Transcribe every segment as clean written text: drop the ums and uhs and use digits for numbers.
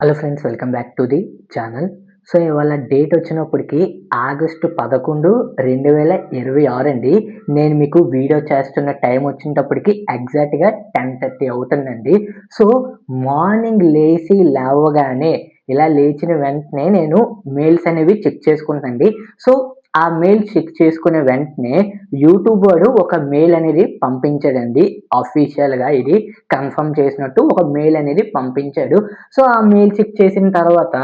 Hello friends, welcome back to the channel. So ఇవాళ date వచ్చినప్పటికి August 11, 2026 అండి. నేను మీకు వీడియో చేస్తున్న టైం వచ్చేటప్పటికి ఎగ్జాక్ట్‌గా 10:30 అవుతుందండి. సో మార్నింగ్ లేవగానే ఇలా లేచిన వెంటనే నేను మెయిల్స్ అనేవి చెక్ చేసుకుంటానండి. సో ఆ మెయిల్ చెక్ చేసుకునే వెంటనే యూట్యూబ్ వాడు ఒక మెయిల్ అనేది పంపించాడండి. అఫీషియల్‌గా ఇది కన్ఫర్మ్ చేసినట్టు ఒక మెయిల్ అనేది పంపించాడు. సో ఆ మెయిల్ చెక్ చేసిన తర్వాత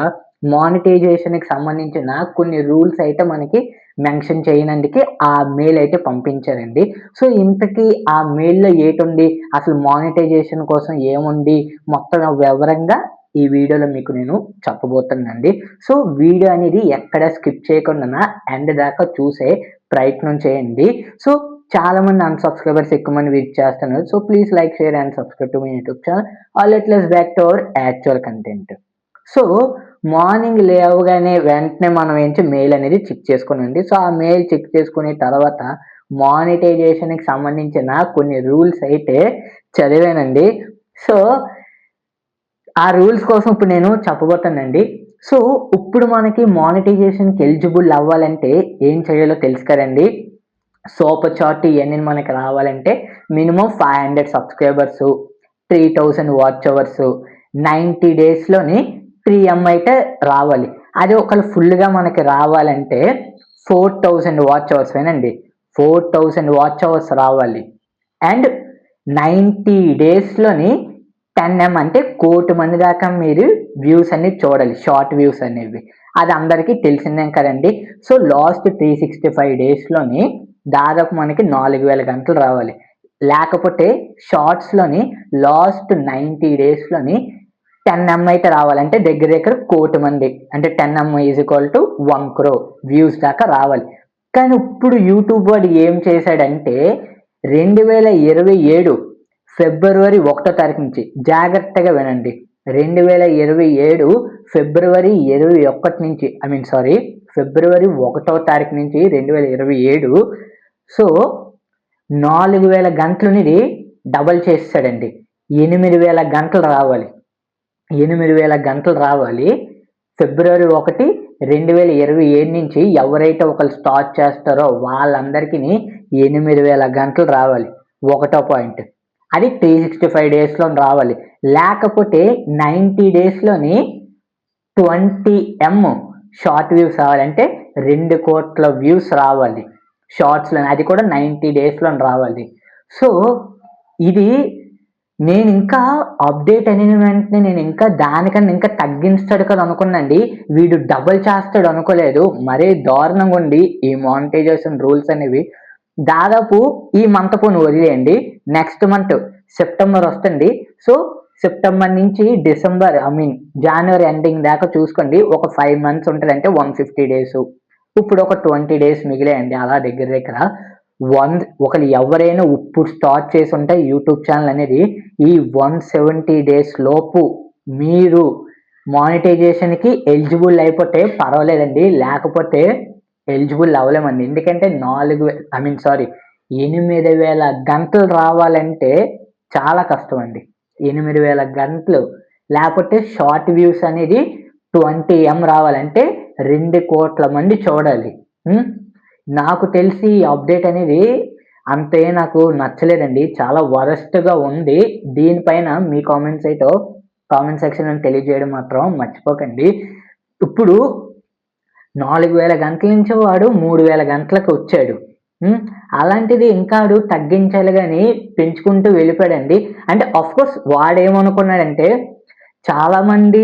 మానిటైజేషన్‌కి సంబంధించిన కొన్ని రూల్స్ అయితే మనకి మెన్షన్ చేయనందుకే ఆ మెయిల్ అయితే పంపించారండి. సో ఇంతకీ ఆ మెయిల్‌లో ఏటుంది? అసలు మానిటైజేషన్ కోసం ఏముంది? మొత్తం వివరంగా ఈ వీడియోలో మీకు నేను చెప్పబోతున్నానండి. సో వీడియో అనేది ఎక్కడ స్కిప్ చేయకుండా ఎండ్ దాకా చూసే ప్రయత్నం చేయండి. సో చాలామంది అన్‌సబ్‌స్క్రైబర్స్ ఎక్కువ మంది వెయిట్ చేస్తున్నారు. So please like, share and subscribe to my YouTube channel. Let's back to our actual content. So morning లేవగానే వెంటనే మనం మెయిల్ అనేది చెక్ చేసుకోనండి. సో ఆ మెయిల్ చెక్ చేసుకున్న తర్వాత మానిటైజేషన్‌కి సంబంధించిన కొన్ని రూల్స్ అయితే చదివానండి. సో ఆ రూల్స్ కోసం ఇప్పుడు నేను చెప్పబోతానండి. సో ఇప్పుడు మనకి మానిటైజేషన్‌కి ఎలిజిబుల్ అవ్వాలంటే ఏం చేయాలో తెలుసు కదండీ! సూపర్ చాట్ ఇయన్నీ మనకి రావాలంటే minimum 500 subscribers, 3000 watch hours, 90 డేస్‌లోని 3M అయితే రావాలి. అదే ఒకవేళ ఫుల్‌గా మనకి రావాలంటే 4000 వాచ్ అవర్స్ వినండి. 4000 వాచ్ అవర్స్ రావాలి. అండ్ 90 డేస్‌లోని 10M అంటే 1,00,00,000 మంది దాకా మీరు వ్యూస్ అనేది చూడాలి. షార్ట్ వ్యూస్ అనేవి. అది అందరికీ తెలిసిందే కదండీ! సో లాస్ట్ 365 డేస్‌లోని దాదాపు మనకి 4000 గంటలు రావాలి. లేకపోతే షార్ట్స్‌లోని లాస్ట్ 90 డేస్‌లోని 10M అయితే రావాలి. అంటే దగ్గర దగ్గర 1,00,00,000 మంది. అంటే 10M is equal to 1 crore views దాకా రావాలి. కానీ ఇప్పుడు యూట్యూబ్ వాడు ఏం చేశాడంటే 2027 ఫిబ్రవరి 1 తారీఖు నుంచి జాగ్రత్తగా వినండి. 2027 ఫిబ్రవరి 21 నుంచి ఫిబ్రవరి 1 తారీఖు నుంచి 2027 సో 4000 గంటలనేది డబల్ చేసేసాడండి. 8000 గంటలు రావాలి. 8000 గంటలు రావాలి. ఫిబ్రవరి 1, 2027 నుంచి ఎవరైతే ఒకళ్ళు స్టార్ట్ చేస్తారో వాళ్ళందరికిని 8000 గంటలు రావాలి. ఒకటో పాయింట్. అది 365 డేస్‌లోని రావాలి. లేకపోతే 90 డేస్‌లోని 20M షార్ట్ వ్యూస్ రావాలంటే 2,00,00,000 వ్యూస్ రావాలి. షార్ట్స్‌లోని అది కూడా 90 డేస్‌లోని రావాలి. సో ఇది నేనింకా అప్డేట్ అయిన వెంటనే నేనింకా దానికన్నా ఇంకా తగ్గించాడు కదా అనుకున్నానండి. వీడు డబుల్ చేస్తాడు అనుకోలేదు. మరీ దారుణంగా ఉంది ఈ మానిటైజేషన్ రూల్స్ అనేవి. దాదాపు ఈ మంత్ పోనీ వదిలేయండి. నెక్స్ట్ మంత్ సెప్టెంబర్ వస్తుంది. సో సెప్టెంబర్ నుంచి డిసెంబర్ జనవరి ఎండింగ్ దాకా చూసుకోండి. ఒక 5 మంత్స్ ఉంటది. అంటే 150 డేస్. ఇప్పుడు ఒక 20 డేస్ మిగిలాయండి. అలా దగ్గర దగ్గర ఒకళ్ళు ఎవరైనా ఇప్పుడు స్టార్ట్ చేసి ఉంటే యూట్యూబ్ ఛానల్ అనేది ఈ 170 డేస్ లోపు మీరు మానిటైజేషన్‌కి ఎలిజిబుల్ అయిపోతే పర్వాలేదండి. లేకపోతే ఎలిజిబుల్ అవ్వలేమండి. ఎందుకంటే 8,000 గంటలు రావాలంటే చాలా కష్టం అండి. 8,000 గంటలు. లేకపోతే షార్ట్ వ్యూస్ అనేది 20M రావాలంటే 2,00,00,000 మంది చూడాలి. నాకు తెలిసి ఈ అప్డేట్ అనేది అంతే నాకు నచ్చలేదండి. చాలా వరస్ట్‌గా ఉంది. దీనిపైన మీ కామెంట్ సెక్షన్‌లో తెలియజేయడం మాత్రం మర్చిపోకండి. ఇప్పుడు 4,000 గంటల నుంచి వాడు 3,000 గంటలకు వచ్చాడు. అలాంటిది ఇంకా ఆడు తగ్గించాలి గాని పెంచుకుంటూ వెళ్ళిపోయాడండి. అంటే ఆఫ్‌కోర్స్ వాడేమనుకున్నాడంటే చాలామంది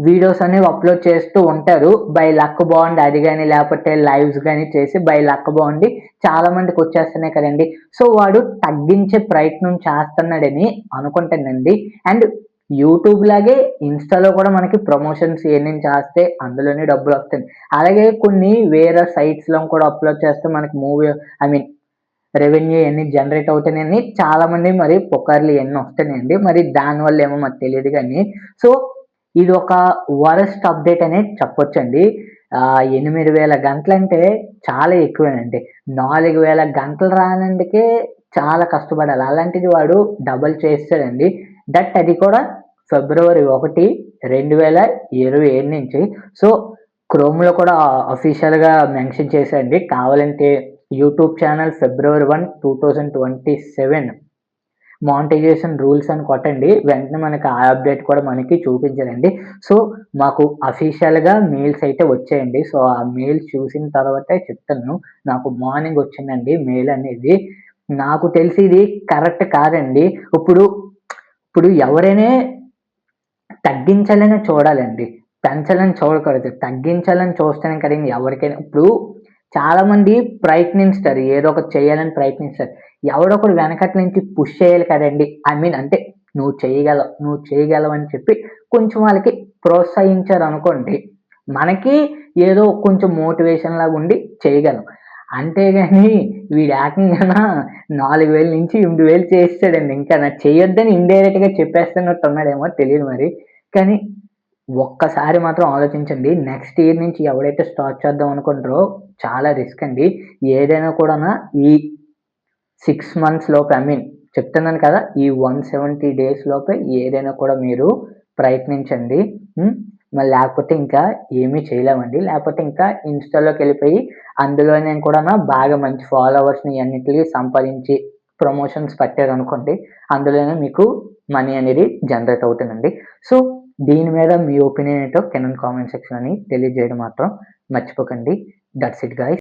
వీడియోస్ అనేవి అప్‌లోడ్ చేస్తూ ఉంటారు. బై లక్ బాగుండి అది గాని లేకపోతే లైవ్స్ గాని చేసి బై లక్ బాగుండి చాలా మందికి వచ్చేస్తున్నాయి కదండీ! సో వాడు తగ్గించే ప్రయత్నం చేస్తున్నాడని అనుకుంటానండి. అండ్ యూట్యూబ్ లాగే ఇన్‌స్టాలో కూడా మనకి ప్రమోషన్స్ ఇయన్నీ చేస్తే అందులోనే డబ్బులొస్తాయి. అలాగే కొన్ని వేరే సైట్స్‌లో కూడా అప్‌లోడ్ చేస్తే మనకి రెవెన్యూ ఇయన్నీ జనరేట్ అవుతున్నాయని చాలామంది మరి పుకార్లు ఇయన్నీ వస్తున్నాయండి. మరి దానివల్ల ఏమో మరి తెలీదు గానీ సో ఇది ఒక వరస్ట్ అప్డేట్ అనే చెప్పొచ్చండి. 8,000 గంటలంటే చాలా ఎక్కువేనండి. 4,000 గంటలు రానందుకే చాలా కష్టపడాలి. అలాంటిది వాడు డబుల్ చేసేసాడండి. అది కూడా ఫిబ్రవరి 1, 2027 నుంచి. సో, క్రోమ్‌లో కూడా అఫీషియల్‌గా మెన్షన్ చేశారండి. కావాలంటే YouTube channel February 1, 2027 monetisation rules అని కొట్టండి. వెంటనే మనకి ఆ అప్డేట్ కూడా మనకి చూపించదండి. సో, మాకు అఫీషియల్‌గా మెయిల్స్ అయితే వచ్చాయండి. సో, ఆ మెయిల్స్ చూసిన తర్వాతే చెప్తాను. నాకు మార్నింగ్ వచ్చిందండి మెయిల్ అనేది. నాకు తెలిసి ఇది కరెక్ట్ కాదండి. ఇప్పుడు ఇప్పుడు ఎవరైనా తగ్గించాలనే చూడాలండి. పెంచాలని చూడకూడదు. తగ్గించాలని చూస్తేనే కదండీ ఎవరికైనా ఇప్పుడు చాలామంది ప్రయత్నిస్తారు. ఏదో ఒకటి చేయాలని ప్రయత్నిస్తారు. ఎవడో ఒకడు వెనకట్ల నుంచి పుష్ చేయాలి కదండీ! ఐ మీన్ అంటే నువ్వు చేయగలవు, నువ్వు చేయగలవు అని చెప్పి కొంచెం వాళ్ళకి ప్రోత్సహించారనుకోండి. మనకి ఏదో కొంచెం మోటివేషన్ లాగా ఉండి చేయగలం. అంతేగాని వీడు ఏకంగాన 4000 నుంచి 8000 చేసేసాడండి. ఇంకా నాకు చేయొద్దని ఇండైరెక్ట్‌గా చెప్పేస్తున్నట్టున్నాడేమో తెలీదు మరి. కానీ ఒక్కసారి మాత్రం ఆలోచించండి. నెక్స్ట్ ఇయర్ నుంచి ఎవడైతే స్టార్ట్ చేద్దాం అనుకుంటారో చాలా రిస్క్ అండి. ఏదైనా కూడానా ఈ 6 మంత్స్ లోపే ఐ మీన్ చెప్తున్నాను కదా! ఈ 170 డేస్ లోపే ఏదైనా కూడా మీరు ప్రయత్నించండి. హ్మ్. మరి లేకపోతే ఇంకా ఏమీ చేయలేమండి. లేకపోతే ఇంకా ఇన్‌స్టా‌లోకెళ్ళిపోయి అందులోనే కూడానా బాగా మంచి ఫాలోవర్స్‌ని ఇయన్నిటిని సంపాదించి ప్రమోషన్స్ పట్టారనుకోండి. అందులోనే మీకు మనీ అనేది జనరేట్ అవుతుందండి. సో, దీని మీద మీ ఒపీనియన్ ఏంటో కింద కామెంట్ సెక్షన్‌లోని తెలియజేయడం మాత్రం మర్చిపోకండి. That's it guys.